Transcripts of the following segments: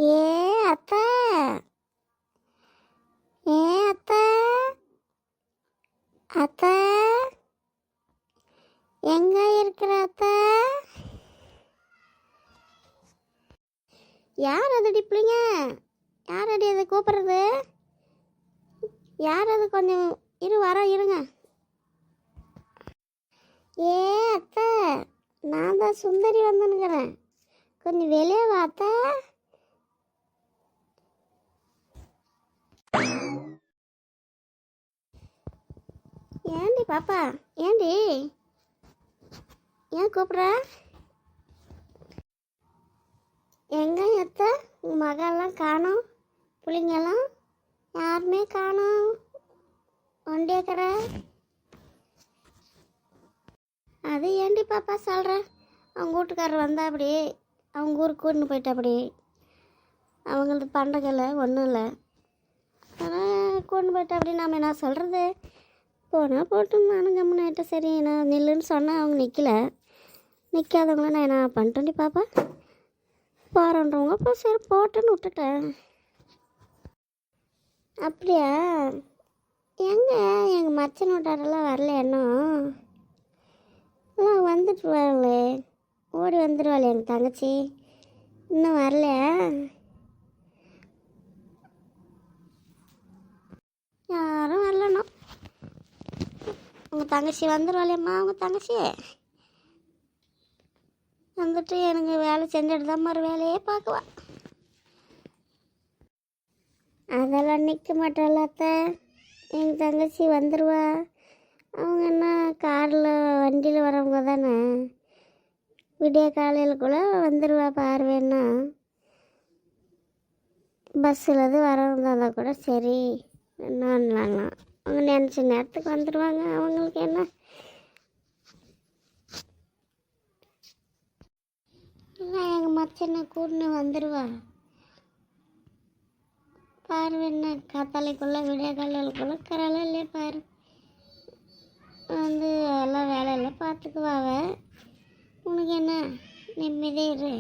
ஏ அத்தை, ஏ அத்தை, அத்தை, எங்க இருக்கிற அத்தை? யார் அது டிப்ளிங்க? யார் அடி அதை கூப்பிட்றது? யார் அது? கொஞ்சம் இருங்க. ஏ அத்தை, நான் தான் சுந்தரி வந்துனுங்கிறேன். கொஞ்சம் வெளியே வா அத்தை. ஏண்டி பாப்பா, ஏண்டி ஏன் கூப்பிட்ற? எங்க அத்தை, உங்கள் மகெல்லாம் காணோம், பிள்ளைங்கெல்லாம் யாருமே காணோம். ஒண்டியக்கிற அது ஏண்டி பாப்பா சொல்கிற? அவங்க வீட்டுக்காரர் வந்தா அப்படி அவங்க ஊருக்கு கூட்டின்னு போயிட்டா அப்படி. அவங்களது பண்டகலை ஒன்றும் இல்லை, ஆனால் கூட்டின்னு போயிட்டா அப்படி. நாம் என்ன சொல்கிறது? போனால் போட்டு நானும் கம்முன்னு சரி நான் நில்லுன்னு சொன்னேன். அவங்க நிற்காதவங்கள நான் என்ன பண்ணிட்டேன்டி பாப்பா. போகிறன்றவங்க அப்போ சரி போட்டுன்னு விட்டுட்டேன். அப்படியா? எங்கள் மச்சன் விட்டாரெல்லாம் வரல இன்னும். எல்லாம் வந்துட்டுருவாங்களே, ஓடி வந்துடுவாளே எங்கள் தங்கச்சி. இன்னும் வரலையா? யாரும் வரலண்ணா. உங்கள் தங்கச்சி வந்துடுவாளேம்மா. உங்கள் தங்கச்சி வந்துட்டு எனக்கு வேலை செஞ்சுட்டு தான் மறு வேலையே பார்க்குவா. அதெல்லாம் நிற்க மாட்டாள் அத்தை. எங்கள் தங்கச்சி வந்துடுவா. அவங்க என்ன காரில் வண்டியில் வரவங்க தானே, விடிய காலையில் கூட வந்துடுவா. பார்வேன்னா பஸ்ஸில் அது வரவங்க இருந்தால் கூட சரி என்னலாம் அவங்க நினச்ச நேரத்துக்கு வந்துடுவாங்க. அவங்களுக்கு என்ன இல்லை, எங்கள் மச்சனை கூட்டின்னு வந்துடுவா. பாரு என்ன காத்தாலைக்குள்ளே விடிய காலைக்குள்ளே கரெல்லாம் இல்லையே பாரு. வந்து எல்லாம் வேலையெல்லாம் பார்த்துக்குவாவ. உனக்கு என்ன நிம்மதியே இரு,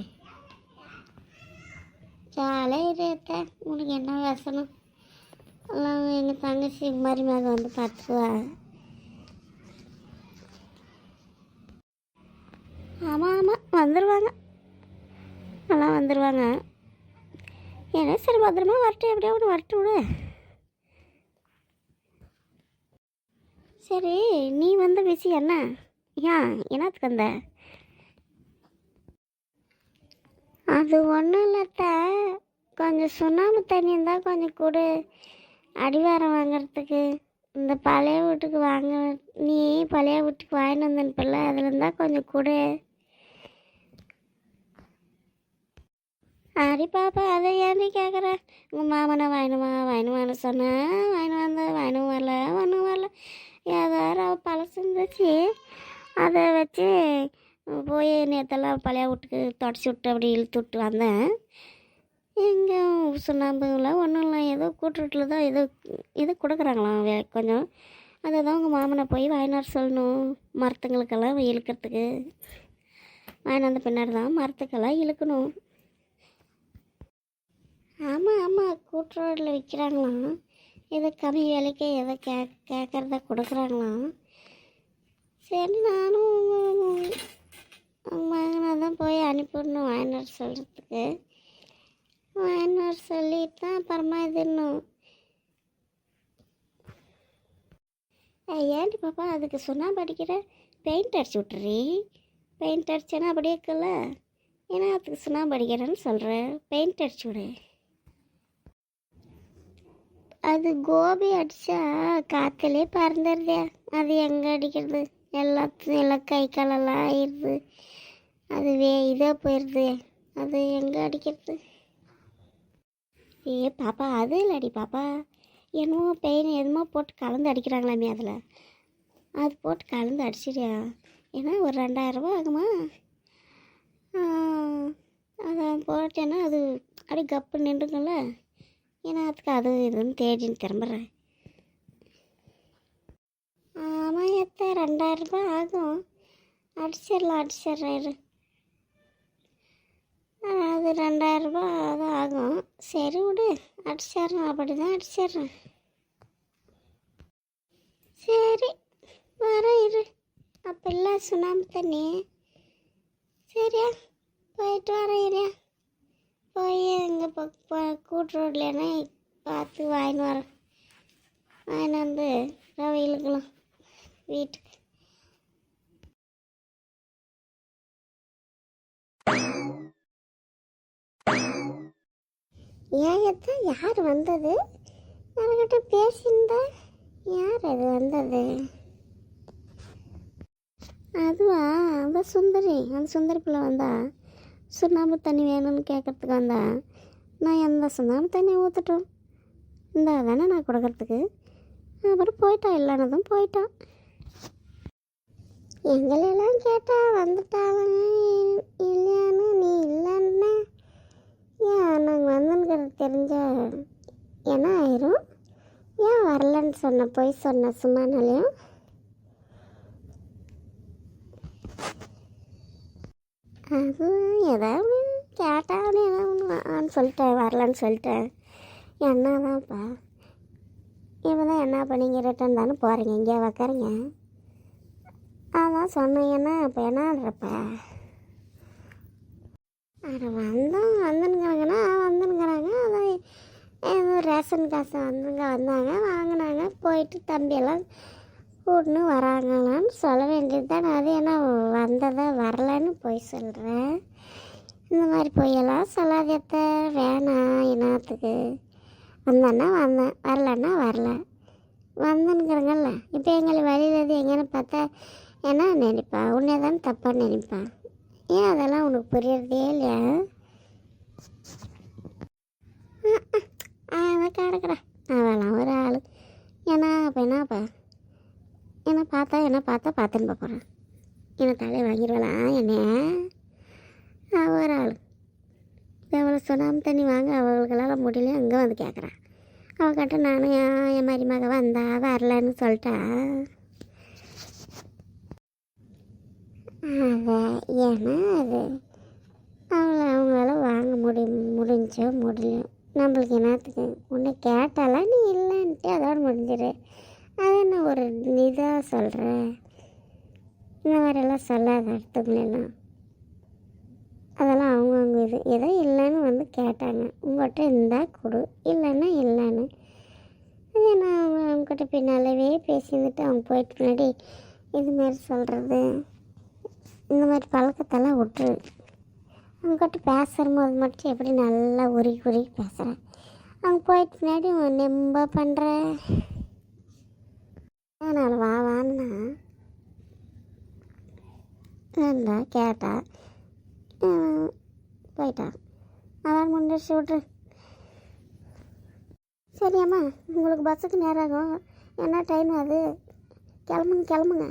ஜாலியாக இரு அத்தை. உனக்கு என்ன வேசனம்? எல்லாம் எங்கள் தங்கச்சி மருமக வந்து பார்த்துக்குவா. ஆமாம் வந்துடுவாங்க, எல்லாம் வந்துடுவாங்க. ஏன்னா சரி பத்திரமா வரட்டும், எப்படியா ஒன்று வரட்டும் விடு. சரி நீ வந்த விஷயம் என்ன? ஏன் என்னத்துக்கு வந்த? அது ஒன்றும் இல்லத்த, கொஞ்சம் சுண்ணாம்பு தண்ணி இருந்தால் கொஞ்சம் கொடு, அடிவாரம் வாங்கிறதுக்கு. இந்த பழைய வீட்டுக்கு நீ பழைய வீட்டுக்கு வாங்கிட்டு வந்தனுப்பில்ல, அதில் இருந்தால் கொஞ்சம் கொடு. அடி பாப்பா, அதை ஏன்டி கேட்குற? உங்கள் மாமனை வாங்கினுவான்னு சொன்னேன். வாங்கினும் வரல, ஒன்றும் வரல. ஏதாவது பழசு இருந்துச்சு, அதை வச்சு போய் நேற்றெல்லாம் பழைய வீட்டுக்கு தொடச்சி விட்டு அப்படி இழுத்து விட்டு வந்தேன். எங்கே சுண்ணாம்புல ஒன்றும் இல்லை, ஏதோ கூட்டுருட்டில் தான் ஏதோ கொடுக்குறாங்களாம் கொஞ்சம். அதை தான் உங்கள் மாமனை போய் வாங்கினார் சொல்லணும். மரத்துங்களுக்கெல்லாம் இழுக்கிறதுக்கு வாங்கினாந்த பின்னாடி தான் மரத்துக்கெல்லாம் இழுக்கணும். ஆமாம் கூட்டுரோட்டில் விற்கிறாங்களாம். ஏதோ கம்மி விலைக்கு ஏதோ கேட்குறத கொடுக்குறாங்களாம். சரி நானும் வாங்கினா தான் போய் அனுப்பிடணும் வாங்கினார் சொல்கிறதுக்கு. வாங்கினார் சொல்லிட்டு தான் அப்புறமா இது இன்னும். ஏன்டி பாப்பா அதுக்கு சுண்ணாம்பு அடிக்கிற? பெயிண்ட் அடிச்சு விட்டுறி. பெயிண்ட் அடிச்சேன்னா அப்படியே இருக்குல்ல, ஏன்னா அதுக்கு சுண்ணாம்பு அடிக்கிறேன்னு சொல்கிறேன். பெயிண்ட் அடிச்சு விடு. அது கோபி அடித்தா காற்றுலே பறந்துடுதே, அது எங்கே அடிக்கிறது? எல்லாம் கை காலெல்லாம் ஆயிடுது, அது இதாக போயிடுது, அது எங்கே அடிக்கிறது? பாப்பா அது இல்லடி பாப்பா, என்னமோ பெயின் எதுமோ போட்டு கலந்து அடிக்கிறாங்களாமே, அதில் அது போட்டு கலந்து அடிச்சிடியா? ஏன்னா ஒரு 2000 ரூபா ஆகுமா? அதை போட்டேன்னா அது அப்படியே கப்பு நின்றுங்கள்ல. ஏன்னா அதுக்கு அது இதுன்னு தேடின்னு திரும்புகிறேன். ஆமாம் எத்த 2000 ரூபா ஆகும். அடிச்சிடறேன். அது 2000 ரூபா தான் ஆகும். சரி விடு, அடிச்சிட்றேன், அப்படி தான் அடிச்சிட்றேன். சரி வரேன் இரு. அப்பெல்லாம் சுண்ணாம்பு தண்ணி. சரியா, போயிட்டு வரேன் இரு. போய் இங்கே கூட்டு ரோட்லன்னா பார்த்து வாங்கின்னு வரேன். வாங்கின்னு வந்து ரவை இழுக்கலாம் வீட்டுக்கு. ஏன் யார் வந்தது? யார்கிட்ட பேசியிருந்தா? யார் அது வந்தது? அதுவா, அந்த சுந்தரி. அந்த சுந்தரி பிள்ளை வந்தா சுண்ணாம்பு தண்ணி வேணும்னு கேட்குறதுக்கு வந்தா. நான் எந்த சுண்ணாம்பு தண்ணி ஊற்றட்டும், இந்த தானே நான் கொடுக்கறதுக்கு. அப்புறம் போயிட்டான், இல்லைன்னதும் போயிட்டான். எங்களெல்லாம் கேட்டா வந்துட்டாங்க இல்லையான்னு. நீ இல்லைன்னா ஏன் நாங்கள் வந்துங்கிறது தெரிஞ்சா என்ன ஆயிரும்? ஏன் வரலன்னு சொன்ன, போய் சொன்ன சும்மானாலையும். அது ஏதாவது கேட்டால் ஏதாவது சொல்லிட்டேன், வரலன்னு சொல்லிட்டேன். என்னதான்ப்பா இவன் தான் என்ன பண்ணீங்க, ரிட்டன் தானே போகிறீங்க, இங்கே வைக்கிறீங்க. அதான் சொன்னீங்கன்னா இப்போ என்னன்றப்ப. அட வந்துங்கிறாங்கன்னா வந்துங்கிறாங்க. அதான் ஏதோ ரேஷன் காசு வந்தாங்க, வாங்கினாங்க, போயிட்டு தம்பியெல்லாம் கூட்டுன்னு வராங்களான்னு சொல்ல வேண்டியது தானே. அது என்ன வந்ததா வரலன்னு போய் சொல்கிறேன். இந்த மாதிரி பொய்யெல்லாம் சொல்லாதேத்த, வேணாம். என்னத்துக்கு? வந்தேன்னா வந்தேன், வரலன்னா வரல. வந்துங்கிறங்கல்ல. இப்போ எங்களை வழியிலது எங்கேன்னு பார்த்தா என்ன நினைப்பா? உன்னே தானே தப்பாக நினைப்பா. ஏன் அதெல்லாம் உனக்கு புரியறதே இல்லையா? அவன் கிடக்குறா, அவெல்லாம் ஒரு ஆள். ஏன்னா அப்போ என்னப்பா, என்ன பார்த்தா பார்த்துன்னு போகிறேன். என்னை தலையை வாங்கிடுவலாம் என்ன? ஒரு ஆள் எவ்வளோ சுண்ணாம்பு தண்ணி வாங்க அவங்களுக்கெல்லாம் முடியல. அங்கே வந்து கேட்குறான். அவகிட்ட நானும் என் மாதிரி மக வந்தா வரலன்னு சொல்லிட்டா. அதை ஏன்னா அது அவங்களால வாங்க முடிஞ்சோ முடியும். நம்மளுக்கு என்னத்துக்கு? உன்னை கேட்டாலாம் நீ இல்லைன்ட்டு அதோட முடிஞ்சிடு. அது என்ன ஒரு இதாக சொல்கிற? இந்த மாதிரியெல்லாம் சொல்லாத அடுத்தவங்களெல்லாம். அதெல்லாம் அவங்கவுங்க இது. ஏதோ இல்லைன்னு வந்து கேட்டாங்க, உங்கள்கிட்ட இருந்தால் கொடு, இல்லைன்னா இல்லைன்னு. அது நான் அவங்கக்கிட்ட பின்னாலவே பேசியிருந்துட்டு அவங்க போயிட்டு முன்னாடி இதுமாரி சொல்கிறது, இந்த மாதிரி பழக்கத்தெல்லாம் விட்டுரு. அவங்ககிட்ட பேசும்போது மட்டும் எப்படி நல்லா உருகி பேசுகிறேன். அவங்க போயிட்டு பின்னாடி நெம்ப பண்ணுற. அதனால் வான்னா நல்லா கேட்டா போயிட்டா. அதான் முடிச்சு விட்ரு. சரியாம்மா, உங்களுக்கு பஸ்ஸுக்கு நேரம் ஆகும். என்ன டைம் அது? கிளம்புங்க.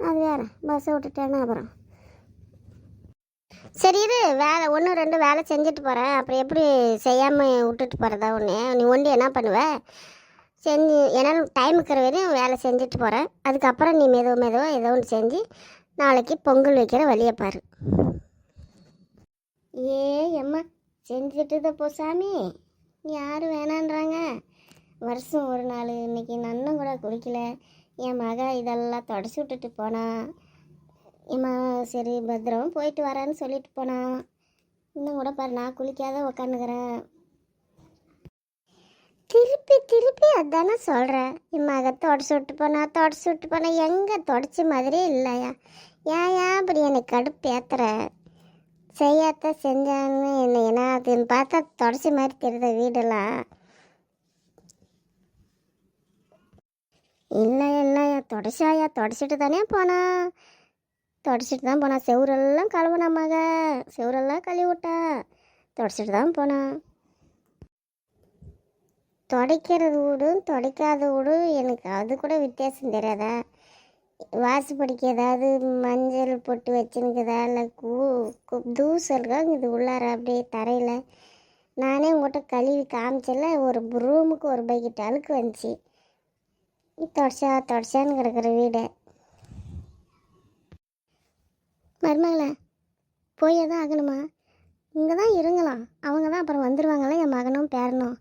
அது வேறு பஸ்ஸை விட்டுட்டேன்னா அப்புறம். சரி இரு, வேலை 1-2 வேலை செஞ்சுட்டு போகிறேன். அப்புறம் எப்படி செய்யாமல் விட்டுட்டு போகிறதா ஒன்று? நீ ஒண்டி என்ன பண்ணுவ? செஞ்சு என்னால் டைம் இருக்கிற வரையும் வேலை செஞ்சுட்டு போகிறேன். அதுக்கப்புறம் நீ மெதுவாக ஏதோ ஒன்று செஞ்சு நாளைக்கு பொங்கல் வைக்கிற வழியை பாரு. அம்மா செஞ்சுட்டு தான் போ சாமி, யார் வேணான்றாங்க? வருஷம் ஒரு நாள். இன்றைக்கி நன்னும் கூட குளிக்கல. என் மக இதெல்லாம் தொடச்சி விட்டுட்டு போனா. ஏம்மா சரி பத்திரமா போயிட்டு வரேன்னு சொல்லிட்டு போனா. இன்னும் கூட பாரு, நான் குளிக்காத உக்காந்துக்கிறேன். திருப்பி அதானே சொல்கிறேன். என் மக தொடச்சி விட்டு போனா எங்கே தொடச்சி மாதிரியே இல்லையா? ஏன் அப்படி என்னை கடுப்பு ஏற்றுற? செய்யாத செஞ்சான்னு என்ன அதுன்னு பார்த்தா தொடச்சி மாதிரி தெரியுத வீடெல்லாம். இல்லையா தொடச்சிட்டு தானே போனா. செவுரெல்லாம் கழுவுனா மக, செவுரெல்லாம் கழுவி விட்டா. தொடச்சிட்டு தான் போனா. துடைக்கிறது வீடும் துடைக்காத வீடும் எனக்கு அது கூட வித்தியாசம் தெரியாதா? வாசப்படிக்கு ஏதாவது மஞ்சள் பொட்டு வச்சுன்னுக்குதா, இல்லை தூசல்கா இது உள்ளார அப்படியே தரையில். நானே உங்கள்கிட்ட கழுவி காமிச்சல, ஒரு ரூமுக்கு ஒரு பைக்கிட்ட அழுக்கு வந்துச்சு. தொடச்சான்னு கிடக்கிற வீடு. மருமகளா போய் தான் ஆகணுமா? இங்கே தான் இருங்களாம். அவங்க தான் அப்புறம் வந்துடுவாங்களே என் மகனும் பேரனும்.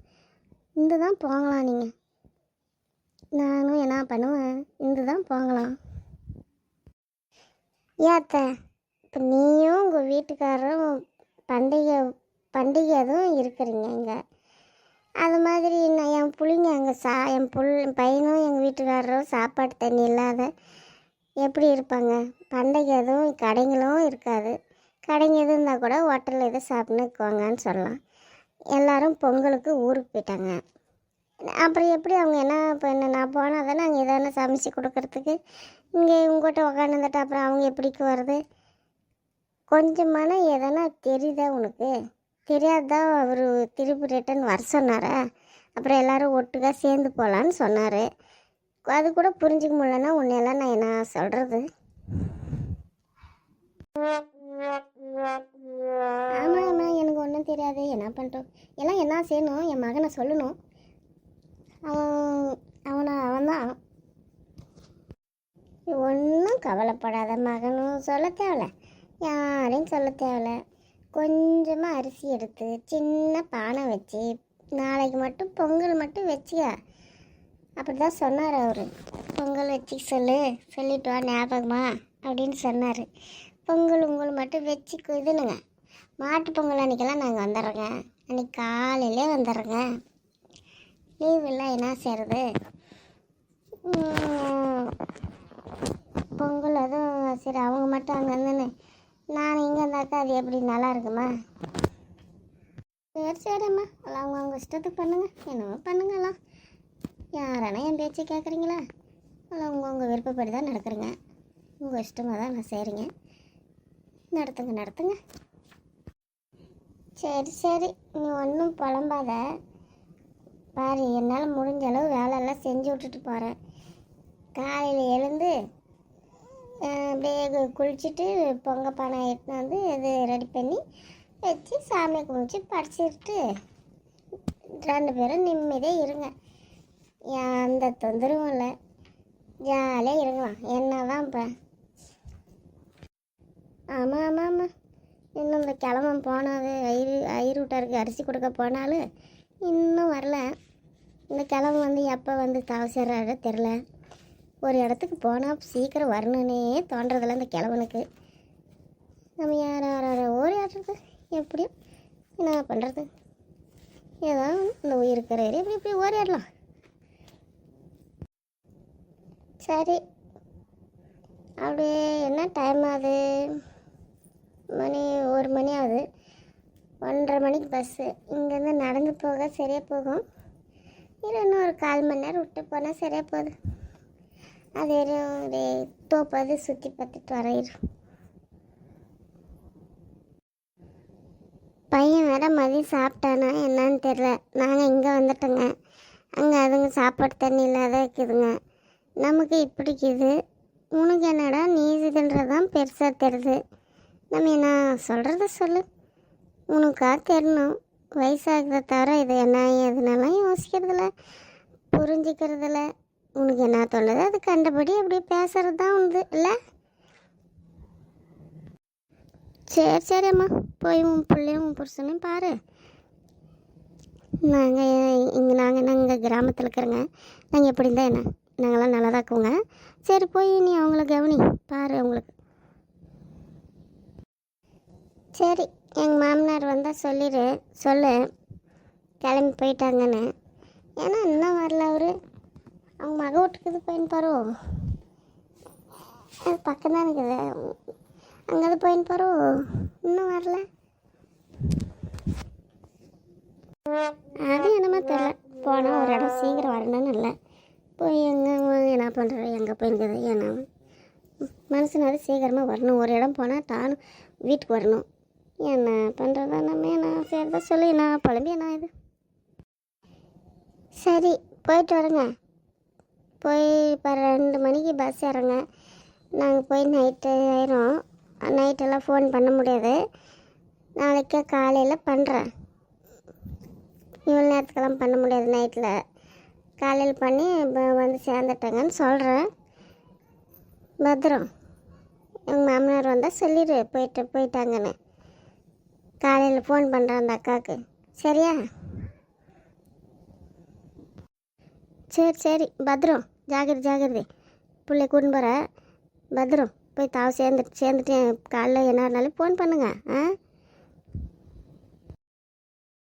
இந்து தான் போங்களாம். நீங்கள் நானும் என்ன பண்ணுவேன், இந்து தான் போங்களாம். ஏத்த இப்போ நீயும் உங்கள் வீட்டுக்காரரும் பண்டிகை பண்டிகை எதுவும் இருக்கிறீங்க இங்கே. அது மாதிரி நான் என் பிள்ளைங்க அங்கே என் பையனும் எங்கள் வீட்டுக்காரரும் சாப்பாடு தண்ணி இல்லாத எப்படி இருப்பாங்க? பண்டிகை எதுவும் கடைங்களும் இருக்காது. கடைங்க எதுவும் இருந்தால் கூட ஹோட்டலில் எதுவும் சாப்பிட்ணுக்குவாங்கன்னு சொல்லலாம். எல்லோரும் பொங்கலுக்கு ஊருக்கு போயிட்டாங்க. அப்புறம் எப்படி அவங்க என்ன இப்போ என்ன நான் போனால் தானே அங்கே எதனா சமைச்சு கொடுக்கறதுக்கு. இங்கே உங்கள்கிட்ட உக்காந்துட்டு அப்புறம் அவங்க எப்படிக்கு வருது? கொஞ்சமான எதனா தெரியுதா உனக்கு? தெரியாதான் அவர் திருப்பி ரிட்டன் வர சொன்னாரா? அப்புறம் எல்லோரும் ஒட்டுக்காக சேர்ந்து போகலான்னு சொன்னார். அது கூட புரிஞ்சிக்க முடியலன்னா உன்னையெல்லாம் நான் என்ன சொல்கிறது? ஆமாம்மா, எனக்கு ஒன்றும் தெரியாது. என்ன பண்ணிட்டோம் எல்லாம் என்ன செய்யணும்? என் மகனை சொல்லணும். அவன் தான். ஒன்றும் கவலைப்படாத. மகனும் சொல்ல தேவையில்ல, யாரையும் சொல்ல தேவையில்ல. கொஞ்சமாக அரிசி எடுத்து சின்ன பானை வச்சு நாளைக்கு மட்டும் பொங்கல் மட்டும் வச்சியா. அப்படி தான் சொன்னார் அவர். பொங்கல் வச்சு சொல்லிட்டு வா ஞாபகமா அப்படின்னு சொன்னார். பொங்கல் உங்கள் மட்டும் வச்சு இதுனுங்க. மாட்டு பொங்கல் அன்றைக்கெல்லாம் நாங்கள் வந்துடுறோங்க. அன்றைக்கி காலையிலே வந்துடுறோங்க. லீவ் இல்லை, என்ன செய்கிறது? பொங்கல் அதுவும் சரி அவங்க மட்டும் அங்கே இருந்துன்னு நான் இங்கே இருந்தாக்கா அது எப்படி நல்லா இருக்குமா? சரிம்மா, எல்லாம் அவங்க இஷ்டத்துக்கு பண்ணுங்க. என்னவோ பண்ணுங்கலாம். யாரானா என் பேச்சு கேட்குறீங்களா? எல்லாம் உங்கள் விருப்பப்படி தான் நடக்கிறீங்க. உங்கள் இஷ்டமாக தான் நான் செய்கிறீங்க. நடத்துங்க. சரி நீ ஒன்றும் புலம்பாத. பாரு, என்னால் முடிஞ்ச அளவு வேலையெல்லாம் செஞ்சு விட்டுட்டு போகிறேன். காலையில் எழுந்து அப்படியே குளிச்சுட்டு பொங்கல் பானை எடுத்துன்னு வந்து இது ரெடி பண்ணி வச்சு சாமி கும்பிச்சு படிச்சுட்டு 2 பேரும் நிம்மதியாக இருங்க. எந்த தொந்தரவும் இல்லை, ஜாலியாக இருங்களாம். என்ன தான் இப்போ? ஆமாம், இன்னும் இந்த கிழமை போனது ஐயர் வீட்டாருக்கு அரிசி கொடுக்க போனாலும் இன்னும் வரல. இந்த கிழமை வந்து எப்போ வந்து தவசறாரோ தெரில. ஒரு இடத்துக்கு போனால் சீக்கிரம் வரணுன்னே தோன்றதில்ல இந்த கிழவனுக்கு. நம்ம யார் ஓடியாடுறது? எப்படியும் என்ன பண்ணுறது? ஏதோ இந்த உயிருக்கிற எப்படி ஓடியாடலாம். சரி, அப்படியே என்ன டைம் ஆகுது? மணி 1 மணி ஆகுது. 1:30 மணிக்கு பஸ்ஸு. இங்கேருந்து நடந்து போக சரியாக போகும். இன்னும் ஒரு 1/4 மணி நேரம் விட்டு போனால் சரியாக போகுது. அது வரையும் தோப்பாது சுற்றி பார்த்துட்டு வரையிடும். பையன் வேற மதியம் சாப்பிட்டானா என்னன்னு தெரில. நாங்கள் இங்கே வந்துட்டோங்க. அங்கே அதுங்க சாப்பாடு தண்ணி இல்லாத இருக்குதுங்க. நமக்கு இப்படிக்குது. உனக்கு என்னடா நீ இதுன்றதான் பெருசாக தெரியுது. நம்ம என்ன சொல்கிறத சொல்லு. உனக்கா தெரியணும். வயசாகிறத தவிர இது என்ன எதுனாலும் யோசிக்கிறதில்ல, புரிஞ்சிக்கிறதில்ல. உனக்கு என்ன தோணுது அது கண்டபடி அப்படியே பேசுகிறது தான் உண்டு இல்லை? சரி அம்மா, போய் உன் பிள்ளையும் உன் புருஷனையும் பாரு. நாங்கள் கிராமத்தில் இருக்கிறோங்க. நாங்கள் எப்படி இருந்தால் என்ன, நாங்களாம் நல்லா தான் இருக்குவோங்க. சரி, போய் நீ அவங்கள கவனி, பாரு அவங்களுக்கு. சரி, எங்கள் மாமனார் வந்தால் சொல்லு கிளம்பி போயிட்டாங்கன்னு. ஏன்னா இன்னும் வரல அவர். அவங்க மக வீட்டுக்குது போயின்னு பாரு. அது பக்கம் தான் இருக்குது. அங்கே போயின்னு பாரு. இன்னும் வரல. அது என்னமோ தெரில. போனால் ஒரு இடம் சீக்கிரம் வரணும்னு இல்லை. போய் எங்கே என்ன பண்ணுற எங்கே போயிருக்குது? ஏன்னா மனுஷனாவது சீக்கிரமாக வரணும். ஒரு இடம் போனால் தானும் வீட்டுக்கு வரணும். என்ன பண்ணுறதா நம்ம என்ன செய்கிறத சொல்லி நான் புலம்பி என்ன இது? சரி, போயிட்டு வரேங்க. போய் இப்போ 2 மணிக்கு பஸ் இறங்க. நாங்கள் போய் நைட்டு ஆயிரும். நைட்டெல்லாம் ஃபோன் பண்ண முடியாது. நாளைக்கு காலையில் பண்ணுறேன். இவ்வளோ நேரத்துக்கெல்லாம் பண்ண முடியாது. நைட்டில் காலையில் பண்ணி வந்து சேர்ந்துட்டேங்கன்னு சொல்கிறேன். பத்திரம். எங்கள் மாமனார் வந்தால் சொல்லிடு போயிட்டாங்கன்னு. காலையில் ஃபோன் பண்ணுறேன் அந்த அக்காவுக்கு. சரியா? சரி சரி, பத்திரம். ஜாகிரதை. பிள்ளை கூட்டின்னு போகிற. பத்திரம். போய் சேர்ந்துட்டு காலைல என்ன இருந்தாலும் ஃபோன் பண்ணுங்க. ஆ